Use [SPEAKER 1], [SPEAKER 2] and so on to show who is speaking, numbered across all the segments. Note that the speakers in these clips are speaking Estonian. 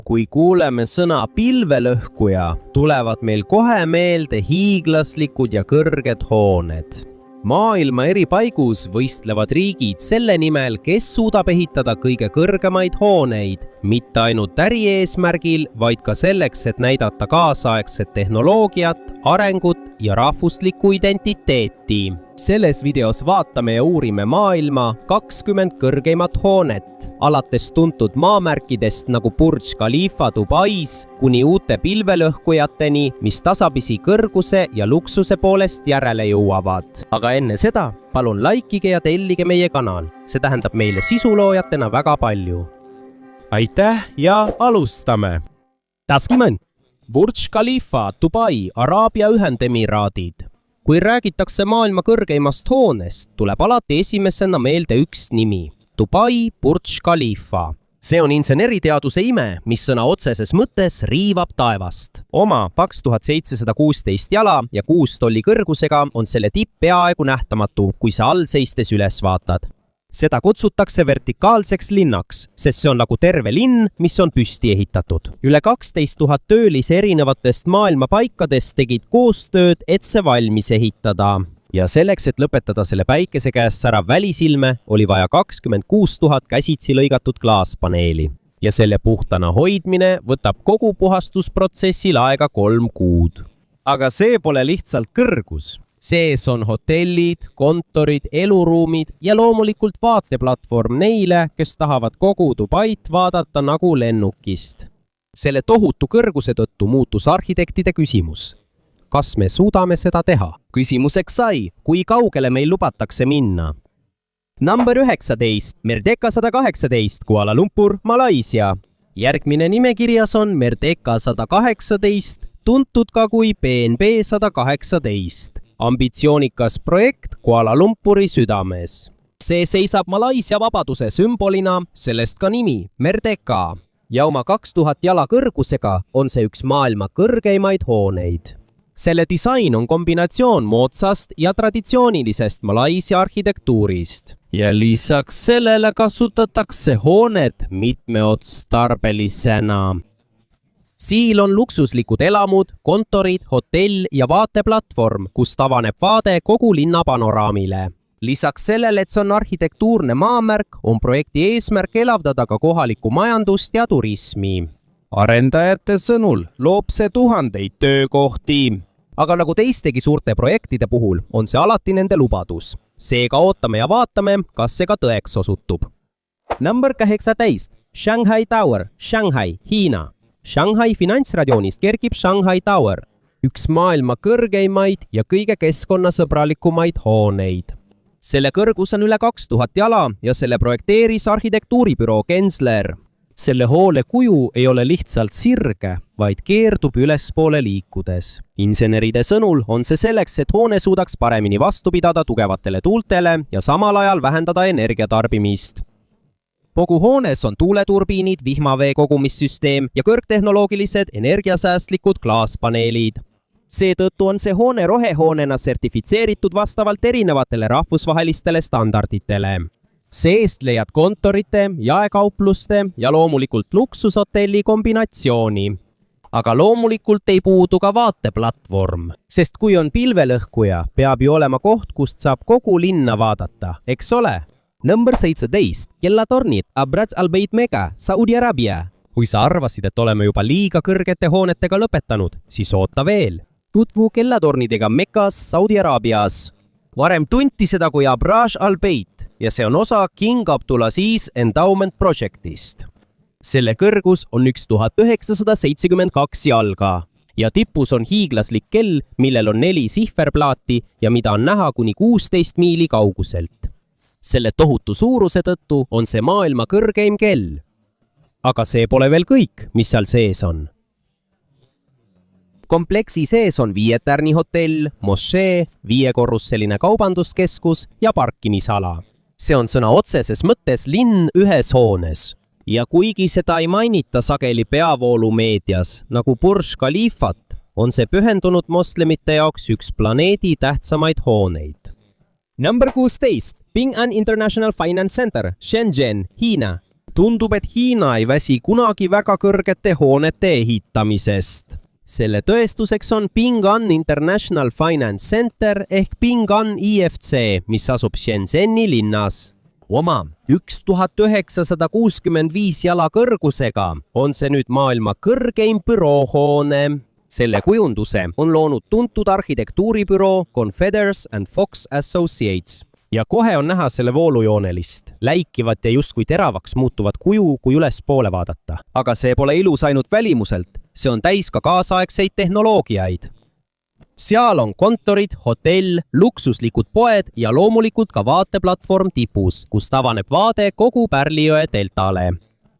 [SPEAKER 1] Kui kuuleme sõna pilvelõhkuja, tulevad meil kohe meelde hiiglaslikud ja kõrged hooned. Maailma eri paigus võistlevad riigid selle nimel, kes suudab ehitada kõige kõrgemaid hooneid, mitte ainult äri eesmärgil, vaid ka selleks, et näidata kaasaegset tehnoloogiat, arengut ja rahvuslikku identiteeti. Selles videos vaatame ja uurime maailma 20 kõrgeimat hoonet, alates tuntud maamärkidest nagu Burj Khalifa Dubais kuni uute pilvelõhkujateni, mis tasapisi kõrguse ja luksuse poolest järele jõuavad. Aga enne seda, palun laikige ja tellige meie kanal. See tähendab meile sisuloojatena väga palju. Aitäh ja alustame! Taskimen! Burj Khalifa, Dubai, Araabia Ühendemiraadid. Kui räägitakse maailma kõrgeimast hoonest, tuleb alati esimesena meelde üks nimi – Dubai Burj Khalifa. See on inseneriteaduse ime, mis sõna otseses mõttes riivab taevast. Oma 2716 jala ja 6 tolli kõrgusega on selle tipp peaaegu nähtamatu, kui sa all seistes üles vaatad. Seda kutsutakse vertikaalseks linnaks, sest see on nagu terve linn, mis on püsti ehitatud. Üle 12 000 töölise erinevatest maailma paikadest tegid koostööd, et see valmis ehitada. Ja selleks, et lõpetada selle päikese käest särav välisilme, oli vaja 26 000 käsitsi lõigatud klaaspaneeli. Ja selle puhtana hoidmine võtab kogu puhastusprotsessil aega 3 kuud. Aga see pole lihtsalt kõrgus. Sees on hotellid, kontorid, eluruumid ja loomulikult vaateplatvorm neile, kes tahavad kogu Dubait vaadata nagu lennukist. Selle tohutu kõrguse tõttu muutus arhitektide küsimus. Kas me suudame seda teha? Küsimuseks sai, kui kaugele meil lubatakse minna. Number 19, Merdeka 118, Kuala Lumpur, Malaisia. Järgmine nimekirjas on Merdeka 118, tuntud ka kui BNB 118. Ambitsioonikas projekt Kuala Lumpuri südames. See seisab Malaisia vabaduse sümbolina, sellest ka nimi Merdeka. Ja oma 2000 jala kõrgusega on see üks maailma kõrgeimaid hooneid. Selle disain on kombinatsioon moodsast ja traditsioonilisest Malaisia arhitektuurist. Ja lisaks sellele kasutatakse hoonet mitmeotstarbelisena. Siil on luksuslikud elamud, kontorid, hotell ja vaateplatvorm, kus tavaneb vaade kogu linna panoraamile. Lisaks sellele, et see on arhitektuurne maamärk, on projekti eesmärk elavdada ka kohalikku majandust ja turismi. Arendajate sõnul loob see tuhandeid töökohti. Aga nagu teistegi suurte projektide puhul, on see alati nende lubadus. Seega ootame ja vaatame, kas see ka tõeks osutub. Number 18, Shanghai Tower, Shanghai, Hiina. Shanghai finantsradioonist kerkib Shanghai Tower, üks maailma kõrgeimaid ja kõige keskkonnasõbralikumaid hooneid. Selle kõrgus on üle 2000 jala ja selle projekteeris arhitektuuribüroo Gensler. Selle hoole kuju ei ole lihtsalt sirge, vaid keerdub ülespoole liikudes. Inseneride sõnul on see selleks, et hoone suudaks paremini vastu pidada tugevatele tuultele ja samal ajal vähendada energiatarbimist. Kogu hoones on tuuleturbiinid, vihmavee kogumissüsteem ja kõrgtehnoloogilised energiasäästlikud klaaspaneelid. Seetõttu on see hoone rohehoonena sertifitseeritud vastavalt erinevatele rahvusvahelistele standarditele. Seest leiad kontorite, jaekaupluste ja loomulikult luksushotelli kombinatsiooni. Aga loomulikult ei puudu ka vaateplatvorm, sest kui on pilvelõhkuja, peab ju olema koht, kust saab kogu linna vaadata, eks ole? Number 17, kellatornid, Abraj Al-Beit Mega, Saudi Arabia. Kui sa arvasid, et oleme juba liiga kõrgete hoonetega lõpetanud, siis oota veel. Tutvu kellatornidega Mekas, Saudi Araabias. Varem tunti seda kui Abraj Al-Beit ja see on osa King Abdulaziz Endowment Projectist. Selle kõrgus on 1972 jalga ja tipus on hiiglaslik kell, millel on 4 sihverplaati ja mida on näha kuni 16 miili kauguselt. Selle tohutu suuruse tõttu on see maailma kõrgeim kell. Aga see pole veel kõik, mis seal sees on. Kompleksi sees on 5-tärni hotell, mošee, 5-korruseline kaubanduskeskus ja parkimisala. See on sõna otseses mõttes linn ühes hoones. Ja kuigi seda ei mainita sageli peavoolumeedias, nagu Burj Khalifat, on see pühendunud moslemite jaoks üks planeedi tähtsamaid hooneid. Number 16. Ping An International Finance Center, Shenzhen, Hiina. Tundub, et Hiina ei väsi kunagi väga kõrgete hoonete ehitamisest. Selle tõestuseks on Ping An International Finance Center ehk Ping An IFC, mis asub Shenzheni linnas. Oma 1965 jala kõrgusega on see nüüd maailma kõrgeim büroohoone. Selle kujunduse on loonud tuntud arhitektuuribüroo Confeders and Fox Associates. Ja kohe on näha selle voolujoonelist, läikivat ja justkui teravaks muutuvat kuju, kui ülespoole vaadata. Aga see pole ilus ainult välimuselt, see on täis ka kaasaegseid tehnoloogiaid. Seal on kontorid, hotell, luksuslikud poed ja loomulikult ka vaateplatvorm tipus, kus avaneb vaade kogu Pärlijõe deltale.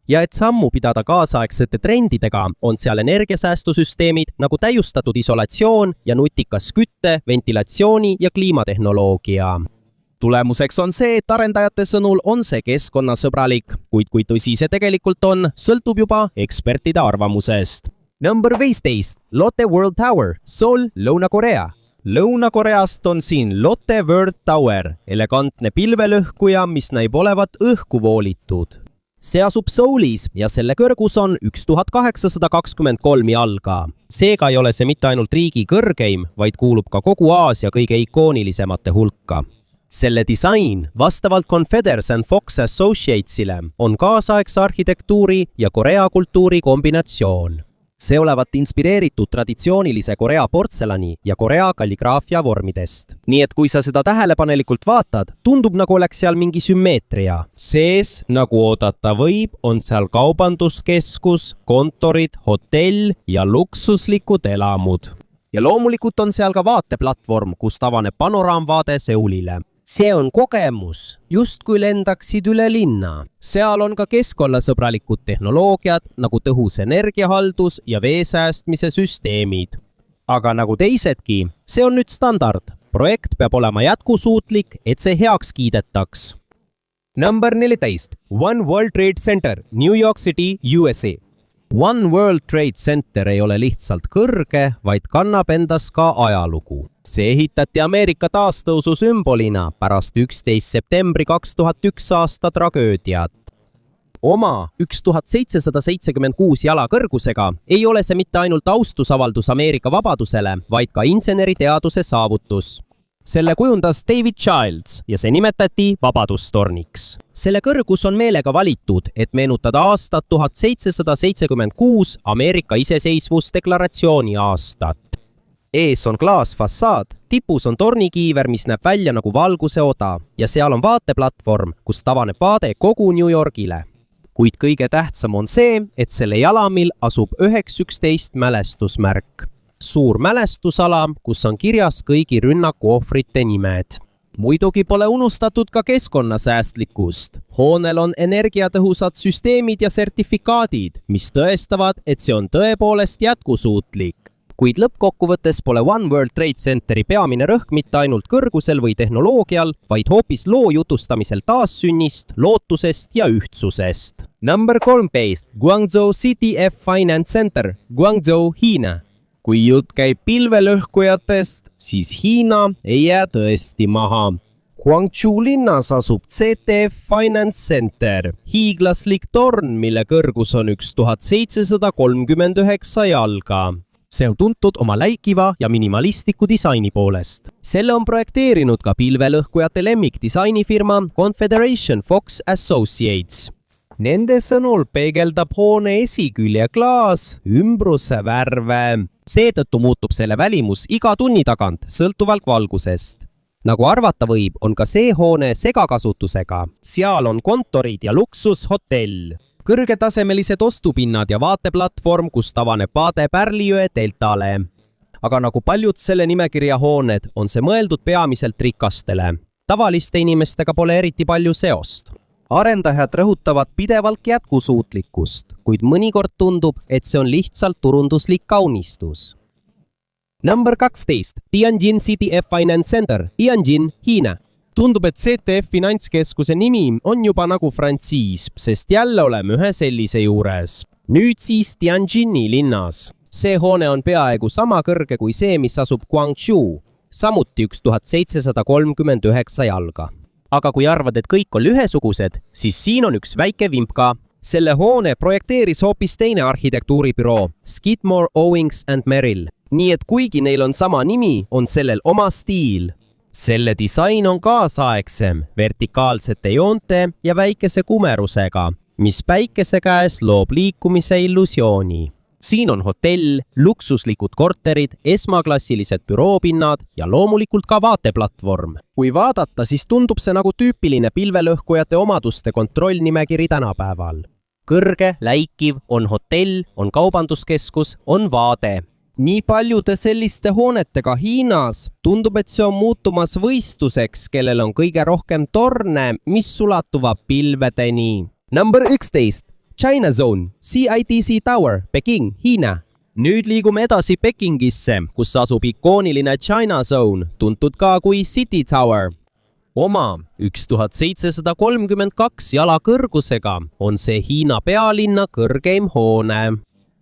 [SPEAKER 1] Ja et sammu pidada kaasaegsete trendidega, on seal energiasäästusüsteemid nagu täiustatud isolatsioon ja nutikas kütte, ventilatsiooni ja kliimatehnoloogia. Tulemuseks on see, et arendajate sõnul on see keskkonnasõbralik, kuid kui tõsi see tegelikult on, sõltub juba ekspertide arvamusest. Number 15. Lotte World Tower, Seoul, Lõuna-Korea. Lõuna-Koreast on siin Lotte World Tower, elegantne pilvelõhkuja, mis näib olevat õhku voolitud. See asub Soulis ja selle kõrgus on 1823 jalga. Seega ei ole see mitte ainult riigi kõrgeim, vaid kuulub ka kogu Aasia kõige ikoonilisemate hulka. Selle disain, vastavalt Confeders and Fox Associatesile, on kaasaegse arhitektuuri ja Korea kultuuri kombinatsioon. See olevat inspireeritud traditsioonilise Korea portselani ja Korea kalligraafia vormidest. Nii et kui sa seda tähelepanelikult vaatad, tundub nagu oleks seal mingi sümmeetria. Sees, nagu oodata võib, on seal kaubanduskeskus, kontorid, hotell ja luksuslikud elamud. Ja loomulikult on seal ka vaateplatvorm, kust avaneb panoraamvaade Seulile. See on kogemus, justkui lendaksid üle linna. Seal on ka keskkonnasõbralikud tehnoloogiad nagu tõhus energiahaldus ja veesäästmise süsteemid. Aga nagu teisedki, see on nüüd standard. Projekt peab olema jätkusuutlik, et see heaks kiidetaks. Number 14. One World Trade Center, New York City, USA. One World Trade Center ei ole lihtsalt kõrge, vaid kannab endas ka ajalugu. See ehitati Ameerika taastõusu sümbolina pärast 11. septembri 2001 aasta tragöödiat. Oma 1776 jala kõrgusega ei ole see mitte ainult austusavaldus Ameerika vabadusele, vaid ka inseneriteaduse saavutus. Selle kujundas David Childs ja see nimetati Vabadustorniks. Selle kõrgus on meelega valitud, et meenutada aastat 1776 Ameerika iseseisvusdeklaratsiooni aastat. Ees on klaasfassaad, tipus on tornikiiver, mis näeb välja nagu valguse oda ja seal on vaateplatvorm, kus avaneb vaade kogu New Yorgile. Kuid kõige tähtsam on see, et selle jalamil asub 911 mälestusmärk. Suur mälestusala, kus on kirjas kõigi rünnakuohvrite nimed. Muidugi pole unustatud ka keskkonnasäästlikkust. Hoonel on energiatõhusad süsteemid ja sertifikaadid, mis tõestavad, et see on tõepoolest jätkusuutlik. Kuid lõppkokkuvõttes pole One World Trade Centeri peamine rõhk mitte ainult kõrgusel või tehnoloogial, vaid hoopis loo jutustamisel taassünnist, lootusest ja ühtsusest. Number 13. Guangzhou CTF Finance Center, Guangzhou, Hiina. Kui jutt käib pilvelõhkujatest, siis Hiina ei jää tõesti maha. Guangzhou linnas asub CTF Finance Center, hiiglaslik torn, mille kõrgus on 1739 jalga. See on tuntud oma läikiva ja minimalistliku disaini poolest. Selle on projekteerinud ka pilvelõhkujate lemmikdisainifirma Confederation Fox Associates. Nende sõnul peegeldab hoone esikülje klaas ümbruse värve. Seetõttu muutub selle välimus iga tunni tagant, sõltuvalt valgusest. Nagu arvata võib, on ka see hoone segakasutusega. Seal on kontorid ja luksushotell. Kõrgetasemelised ostupinnad ja vaateplatvorm, kus avaneb vaade Pärlijõe deltale. Aga nagu paljud selle nimekirja hooned, on see mõeldud peamiselt rikastele. Tavaliste inimestega pole eriti palju seost. Arendajad rõhutavad pidevalt jätkusuutlikkust, kuid mõnikord tundub, et see on lihtsalt turunduslik kaunistus. Number 12. Tianjin CTF Finance Center, Tianjin, Hiina. Tundub, et CTF finantskeskuse nimi on juba nagu frantsiis, sest jälle oleme ühe sellise juures. Nüüd siis Tianjini linnas. See hoone on peaaegu sama kõrge kui see, mis asub Guangzhou, samuti 1739 jalga. aga kui arvad, et kõik on ühesugused, siis siin on üks väike vimka. Selle hoone projekteeris hoopis teine arhitektuuribüroo, Skidmore, Owings & Merrill. Nii et kuigi neil on sama nimi, on sellel oma stiil. Selle disain on kaasaegsem, vertikaalsete joonte ja väikese kumerusega, mis päikese käes loob liikumise illusiooni. Siin on hotell, luksuslikud korterid, esmaklassilised büroopinnad ja loomulikult ka vaateplatvorm. Kui vaadata, siis tundub see nagu tüüpiline pilvelõhkujate omaduste kontrollnimekiri tänapäeval. Kõrge, läikiv, on hotell, on kaubanduskeskus, on vaade. Nii paljude selliste hoonetega Hiinas tundub, et see on muutumas võistluseks, kellel on kõige rohkem torne, mis ulatuvad pilvedeni. Number 11. China Zone, CITC Tower, Peking, Hiina. Nüüd liigume edasi Pekingisse, kus asub ikooniline China Zone, tuntud ka kui City Tower. Oma 1732 jala kõrgusega on see Hiina pealinna kõrgeim hoone.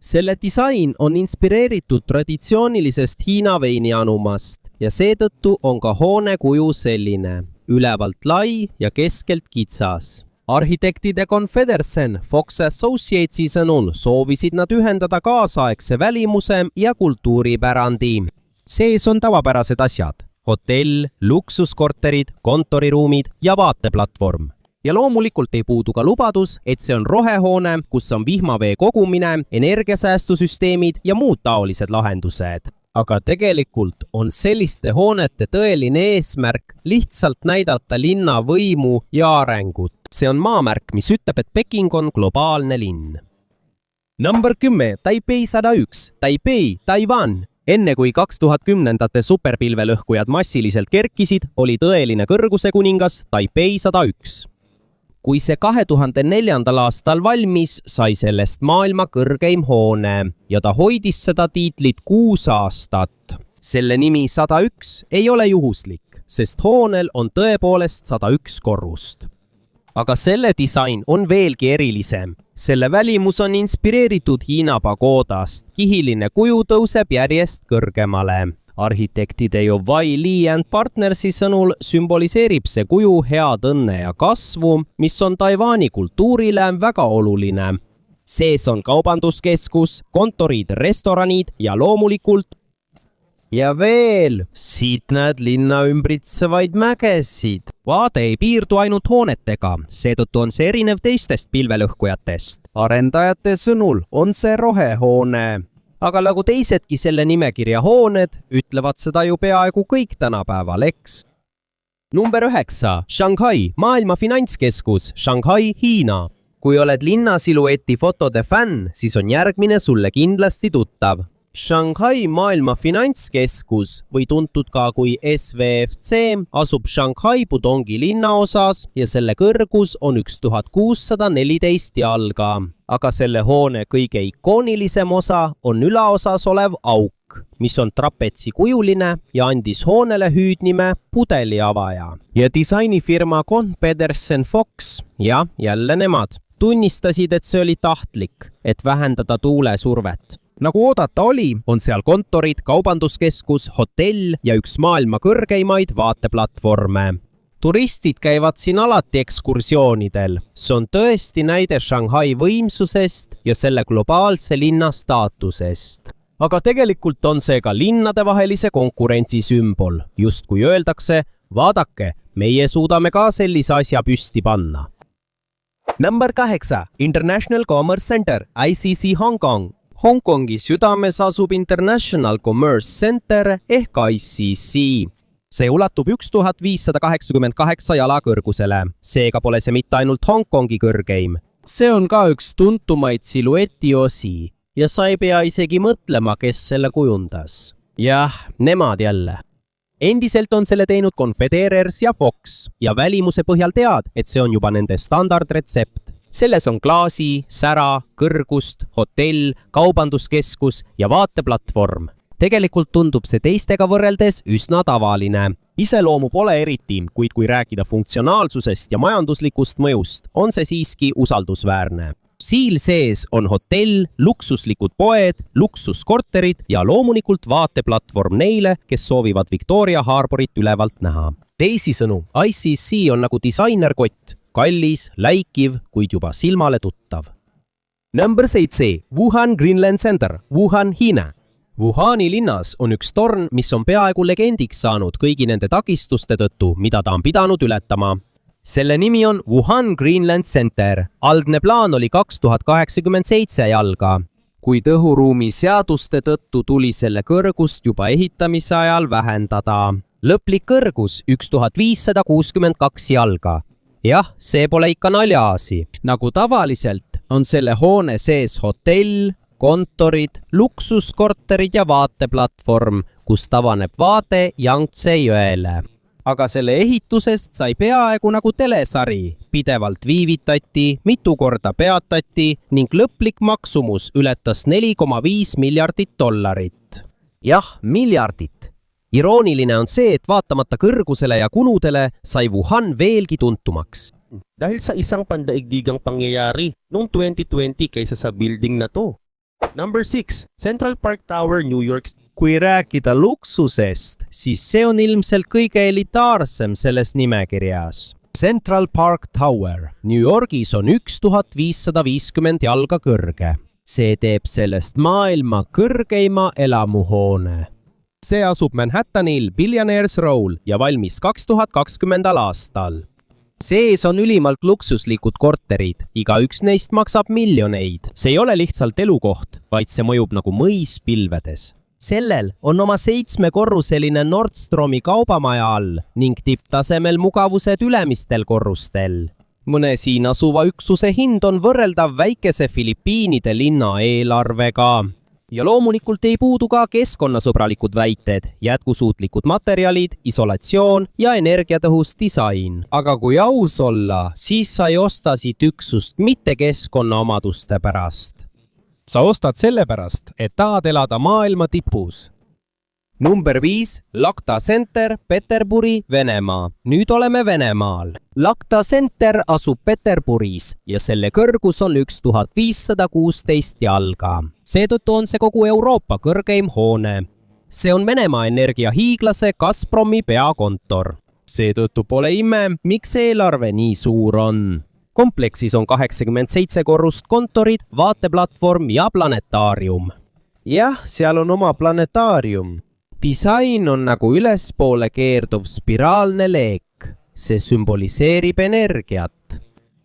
[SPEAKER 1] Selle disain on inspireeritud traditsioonilisest Hiina veinianumast ja seetõttu on ka hoone kuju selline, ülevalt lai ja keskelt kitsas. Arhitektide Confedersen Fox Associatesi sõnul soovisid nad ühendada kaasaegse välimuse ja kultuuripärandi. Sees on tavapärased asjad, hotell, luksuskorterid, kontoriruumid ja vaateplatvorm. Ja loomulikult ei puudu ka lubadus, et see on rohehoone, kus on vihmavee kogumine, energiasäästusüsteemid ja muud taolised lahendused. Aga tegelikult on selliste hoonete tõeline eesmärk lihtsalt näidata linna võimu ja arengut. See on maamärk, mis ütleb, et Peking on globaalne linn. Number 10. Taipei 101. Taipei, Taiwan. Enne kui 2010-ndate superpilvelõhkujad massiliselt kerkisid, oli tõeline kõrguse kuningas Taipei 101. Kui see 2004. aastal valmis, sai sellest maailma kõrgeim hoone ja ta hoidis seda tiitlit 6 aastat. Selle nimi 101 ei ole juhuslik, sest hoonel on tõepoolest 101 korrust. Aga selle disain on veelgi erilisem. Selle välimus on inspireeritud Hiina pagoodast. Kihiline kuju tõuseb järjest kõrgemale. Arhitektide Wai Li & Partnersi sõnul sümboliseerib see kuju head õnne ja kasvu, mis on Taiwani kultuurile väga oluline. Sees on kaubanduskeskus, kontorid, restoranid ja loomulikult ja veel, siit näed linna ümbritsevaid mägesid. Vaade ei piirdu ainult hoonetega, seetõttu on see erinev teistest pilvelõhkujatest. Arendajate sõnul on see rohehoone. Aga nagu teisedki selle nimekirja hooned, ütlevad seda ju peaaegu kõik tänapäeval, eks? Number 9. Shanghai, maailma finantskeskus, Shanghai, Hiina. Kui oled linna silueti fotode fänn, siis on järgmine sulle kindlasti tuttav. Shanghai maailma finantskeskus või tuntud ka kui SVFC asub Shanghai Pudongi linnaosas ja selle kõrgus on 1614 jalga. Aga selle hoone kõige ikoonilisem osa on ülaosas olev auk, mis on trapetsikujuline ja andis hoonele hüüdnime pudeliavaja. Ja disainifirma Confedersen Fox, ja jälle nemad, tunnistasid, et see oli tahtlik, et vähendada tuulesurvet. Nagu oodata oli, on seal kontorid, kaubanduskeskus, hotell ja üks maailma kõrgeimaid vaateplatvorme. Turistid käivad siin alati ekskursioonidel. See on tõesti näide Shanghai võimsusest ja selle globaalse linna staatusest. Aga tegelikult on see ka linnadevahelise konkurentsi sümbol. Just kui öeldakse, vaadake, meie suudame ka sellise asja püsti panna. Number 8. International Commerce Center, ICC Hong Kong. Hongkongi südames asub International Commerce Center ehk ICC. See ulatub 1588 jala kõrgusele. Seega pole see mitte ainult Hongkongi kõrgeim. See on ka üks tuntumaid silueti osi ja sa ei pea isegi mõtlema, kes selle kujundas. Jah, nemad jälle. Endiselt on selle teinud Confederers ja Fox ja välimuse põhjal tead, et see on juba nende standardretsept. Selles on klaasi, sära, kõrgust, hotell, kaubanduskeskus ja vaateplatvorm. Tegelikult tundub see teistega võrreldes üsna tavaline. Iseloomu pole eriti, kuid kui rääkida funktsionaalsusest ja majanduslikust mõjust, on see siiski usaldusväärne. Siil sees on hotell, luksuslikud poed, luksuskorterid ja loomulikult vaateplatvorm neile, kes soovivad Victoria Harborit ülevalt näha. Teisisõnu, ICC on nagu disainerkott, kallis, läikiv, kuid juba silmale tuttav. Number 7. Wuhan Greenland Center, Wuhan, Hiina. Wuhani linnas on üks torn, mis on peaaegu legendiks saanud kõigi nende takistuste tõttu, mida ta on pidanud ületama. Selle nimi on Wuhan Greenland Center. Algne plaan oli 2087 jalga, kuid õhuruumi seaduste tõttu tuli selle kõrgust juba ehitamise ajal vähendada. Lõplik kõrgus 1562 jalga. Jah, see pole ikka naljaasi. Nagu tavaliselt on selle hoone sees hotell, kontorid, luksuskorterid ja vaateplatvorm, kus tavaneb vaade Yangtze jõele. Aga selle ehitusest sai peaaegu nagu telesari. Pidevalt viivitati, mitu korda peatati ning lõplik maksumus ületas $4,5 miljardit. Jah, miljardit. Irooniline on see, et vaatamata kõrgusele ja kuludele sai Wuhan veelgi tuntumaks.
[SPEAKER 2] Dahil sa isang pandaigdigang pangyayari noong 2020 kaysa sa building na to. Number 6. Central Park Tower, New York.
[SPEAKER 1] Kui rääkida luksusest, siis see on ilmselt kõige elitaarsem selles nimekirjas. Central Park Tower New Yorgis on 1550 jalga kõrge. See teeb sellest maailma kõrgeima elamuhoone. See asub Manhattanil Billionaires Row'l ja valmis 2020. aastal. Sees on ülimalt luksuslikud korterid, igaüks neist maksab miljoneid. See ei ole lihtsalt elukoht, vaid see mõjub nagu mõis pilvedes. Sellel on oma 7-korruseline Nordstromi kaubamaja all ning tipptasemel mugavused ülemistel korrustel. Mõne siin asuva üksuse hind on võrreldav väikese Filipiinide linna eelarvega. Ja loomulikult ei puudu ka keskkonnasõbralikud väited, jätkusuutlikud materjalid, isolatsioon ja energiatõhus disain. Aga kui aus olla, siis sa ei osta siit üksust mitte keskkonnaomaduste pärast. Sa ostad sellepärast, et tahad elada maailma tipus. Number 5. Lakta Center, Peterburi, Venemaa. Nüüd oleme Venemaal. Lakta Center asub Peterburis ja selle kõrgus on 1516 jalga. Seetõttu on see kogu Euroopa kõrgeim hoone. See on Venemaa energiahiiglase Gazpromi peakontor. Seetõttu pole ime, miks eelarve nii suur on. Kompleksis on 87 korrust kontorid, vaateplatvorm ja planetaarium. Jah, seal on oma planetaarium. Disain on nagu ülespoole keerduv spiraalne leek. See sümboliseerib energiat.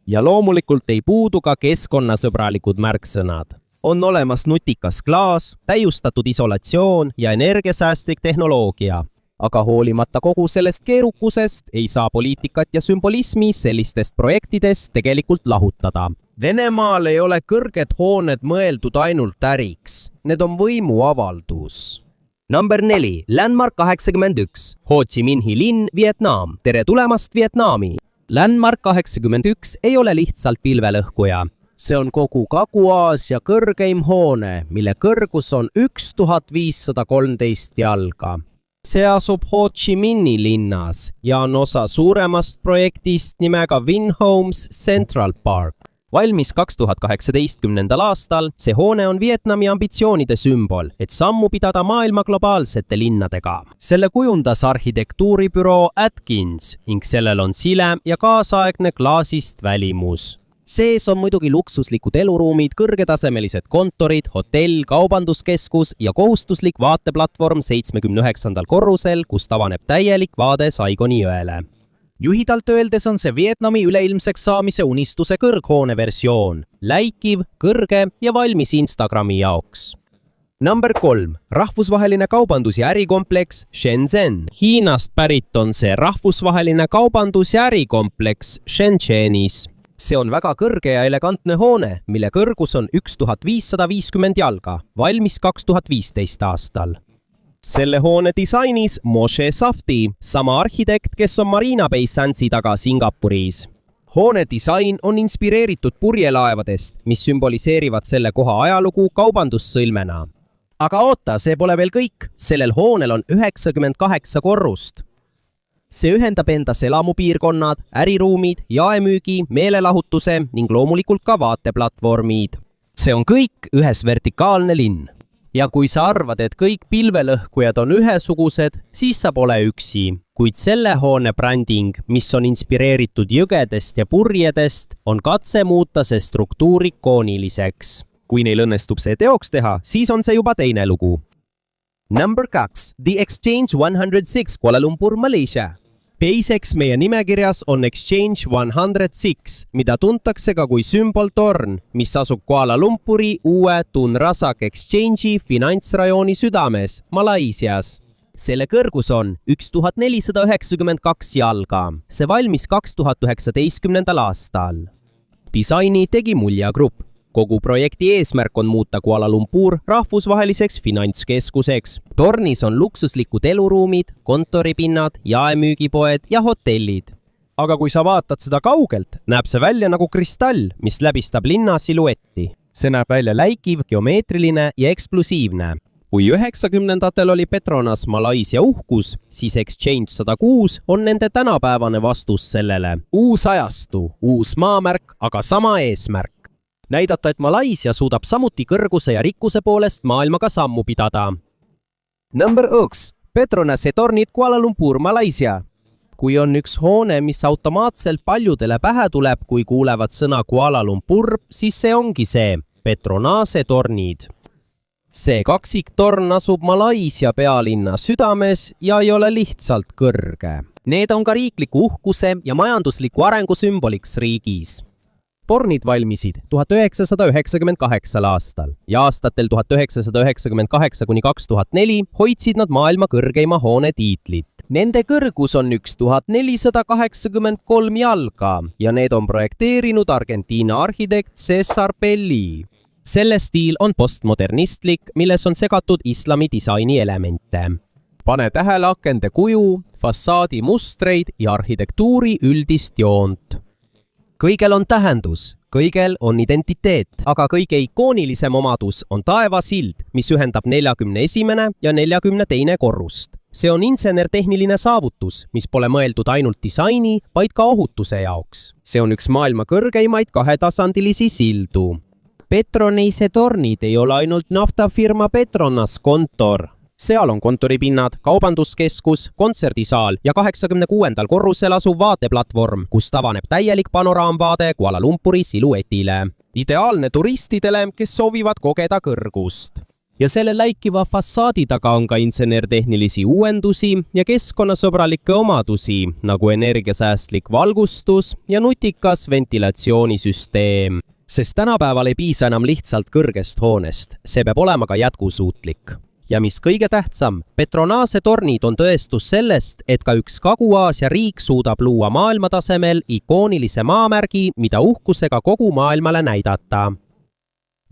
[SPEAKER 1] Ja loomulikult ei puudu ka keskkonnasõbralikud märksõnad. On olemas nutikas klaas, täiustatud isolatsioon ja energiasäästlik tehnoloogia. Aga hoolimata kogu sellest keerukusest ei saa poliitikat ja sümbolismi sellistest projektidest tegelikult lahutada. Venemaal ei ole kõrged hooned mõeldud ainult äriks. Need on võimuavaldus. Number 4. Landmark 81. Ho Chi Minhi linn, Vietnam. Tere tulemast Vietnami! Landmark 81 ei ole lihtsalt pilvelõhkuja. See on kogu Kagu-Aasia kõrgeim hoone, mille kõrgus on 1513 jalga. See asub Ho Chi Minhi linnas ja on osa suuremast projektist nimega Vinhomes Central Park. Valmis 2018. aastal, see hoone on Vietnami ambitsioonide sümbol, et sammu pidada maailma globaalsete linnadega. Selle kujundas arhitektuuribüroo Atkins ning sellel on silem ja kaasaegne klaasist välimus. Sees on muidugi luksuslikud eluruumid, kõrgetasemelised kontorid, hotell, kaubanduskeskus ja kohustuslik vaateplatvorm 79. korrusel, kus tavaneb täielik vaade Saigoni jõele. Juhidalt öeldes on see Vietnami üleilmseks saamise unistuse kõrghoone versioon, läikiv, kõrge ja valmis Instagrami jaoks. Number 3. Rahvusvaheline kaubandus- ja ärikompleks Shenzhen. Hiinast pärit on see rahvusvaheline kaubandus- ja ärikompleks Shenzhenis. See on väga kõrge ja elegantne hoone, mille kõrgus on 1550 jalga, valmis 2015 aastal. Selle hoone disainis Moshe Safdie, sama arhitekt, kes on Marina Bay Sandsi taga Singapuris. Hoone disain on inspireeritud purjelaevadest, mis sümboliseerivad selle koha ajalugu kaubandussõlmena. Aga oota, see pole veel kõik. Sellel hoonel on 98 korrust. see ühendab endas elamupiirkonnad, äriruumid, jaemüügi, meelelahutuse ning loomulikult ka vaateplatvormid. See on kõik ühes vertikaalne linn. Ja kui sa arvad, et kõik pilvelõhkujad on ühesugused, siis sa pole üksi. Kuid selle hoone bränding, mis on inspireeritud jõgedest ja purjedest, on katse muuta see struktuur ikooniliseks. Kui neil õnnestub see teoks teha, siis on see juba teine lugu. Number 2. The Exchange 106 Kuala Lumpur, Malaysia. Teiseks meie nimekirjas on Exchange 106, mida tuntakse ka kui sümboltorn, mis asub Kuala Lumpuri uue Tun Razak Exchange'i finantsrajooni südames, Malaisias. Selle kõrgus on 1492 jalga. See valmis 2019. aastal. Disaini tegi Mulja Grupp. Kogu projekti eesmärk on muuta Kuala Lumpur rahvusvaheliseks finantskeskuseks. Tornis on luksuslikud eluruumid, kontoripinnad, jaemüügipoed ja hotellid. Aga kui sa vaatad seda kaugelt, näeb see välja nagu kristall, mis läbistab linna siluetti. See näeb välja läikiv, geomeetriline ja eksplosiivne. Kui 90-ndatel oli Petronas Malaisia uhkus, siis Exchange 106 on nende tänapäevane vastus sellele. Uus ajastu, uus maamärk, aga sama eesmärk. Näidata, et Malaisia suudab samuti kõrguse ja rikkuse poolest maailmaga sammu pidada. Number 1. Petronase tornid Kuala Lumpur, Malaisia. Kui on üks hoone, mis automaatselt paljudele pähe tuleb, kui kuulevad sõna Kuala Lumpur, siis see ongi see, Petronase tornid. See kaksiktorn asub Malaisia pealinna südames ja ei ole lihtsalt kõrge. Need on ka riikliku uhkuse ja majandusliku arengu sümboliks riigis. Tornid valmisid 1998 aastal ja aastatel 1998–2004 hoidsid nad maailma kõrgeima hoone tiitlit. Nende kõrgus on 1483 jalga ja need on projekteerinud Argentiina arhitekt Cesar Pelli. Selle stiil on postmodernistlik, milles on segatud islami disaini elemente. Pane tähele akende kuju, fassaadi mustreid ja arhitektuuri üldist joont. Kõigel on tähendus, kõigel on identiteet, aga kõige ikoonilisem omadus on taevasild, mis ühendab 41. ja 42. korrust. See on insenertehniline saavutus, mis pole mõeldud ainult disaini, vaid ka ohutuse jaoks. See on üks maailma kõrgeimaid kahetasandilisi sildu. Petronase tornid ei ole ainult naftafirma Petronas kontor. Seal on kontoripinnad, kaubanduskeskus, kontserdisaal ja 86. korrusel asuv vaateplatvorm, kus tavaneb täielik panoraamvaade Kuala Lumpuri siluetile. Ideaalne turistidele, kes soovivad kogeda kõrgust. Ja selle läikiva fassaadi taga on ka insenertehnilisi uuendusi ja keskkonnasõbralikke omadusi, nagu energiasäästlik valgustus ja nutikas ventilatsioonisüsteem. Sest tänapäeval ei piisa enam lihtsalt kõrgest hoonest, see peab olema ka jätkusuutlik. Ja mis kõige tähtsam, Petronase tornid on tõestus sellest, et ka üks Kagu-Aasia riik suudab luua maailmatasemel ikoonilise maamärgi, mida uhkusega kogu maailmale näidata.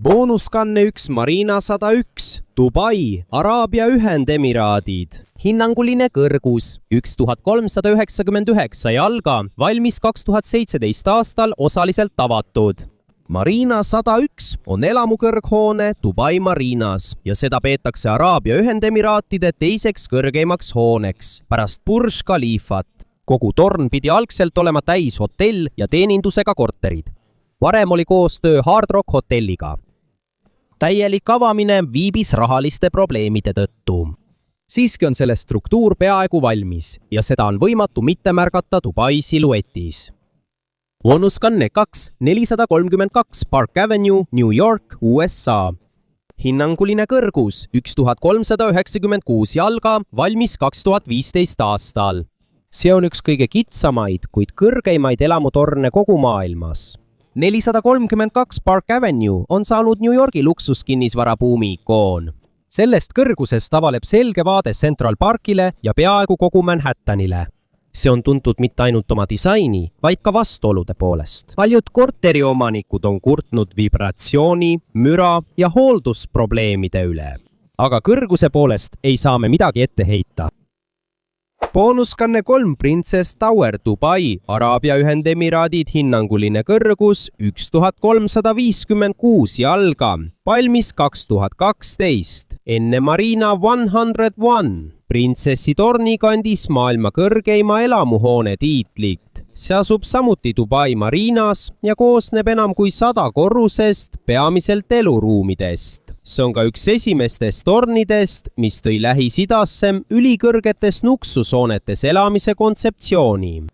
[SPEAKER 1] Boonuskanne 1 Marina 101, Dubai, Araabia Ühendemiraadid. Hinnanguline kõrgus 1399 jalga, valmis 2017 aastal osaliselt avatud. Marina 101 on elamukõrghoone Dubai Marinas ja seda peetakse Araabia Ühendemiraatide teiseks kõrgeimaks hooneks pärast Burj Khalifat. Kogu torn pidi algselt olema täis hotell ja teenindusega korterid. Varem oli koostöö Hard Rock hotelliga. Täielik avamine viibis rahaliste probleemide tõttu. Siiski on selle struktuur peaaegu valmis ja seda on võimatu mitte märgata Dubai siluetis. Boonuskanne 2, 432 Park Avenue, New York, USA. Hinnanguline kõrgus 1396 jalga, valmis 2015 aastal. See on üks kõige kitsamaid, kuid kõrgeimaid elamutorne kogu maailmas. 432 Park Avenue on saanud New Yorgi luksuskinnisvarabuumi ikoon. Sellest kõrgusest avaleb selge vaade Central Parkile ja peaaegu kogu Manhattanile. See on tuntud mitte ainult oma disaini, vaid ka vastuolude poolest. Paljud korteriomanikud on kurtnud vibratsiooni, müra ja hooldusprobleemide üle. Aga kõrguse poolest ei saa me midagi ette heita. Boonuskanne 3 Princess Tower Dubai, Araabia Ühendemiraadid, hinnanguline kõrgus 1356 jalga, valmis 2012, enne Marina 101. Printsessi torni kandis maailma kõrgeima elamuhoone tiitlit. See asub samuti Dubai marinas ja koosneb enam kui 100 korrusest, peamiselt eluruumidest. See on ka üks esimestest tornidest, mis tõi Lähis-Idasse ülikõrgetes luksushoonetes elamise kontseptsiooni.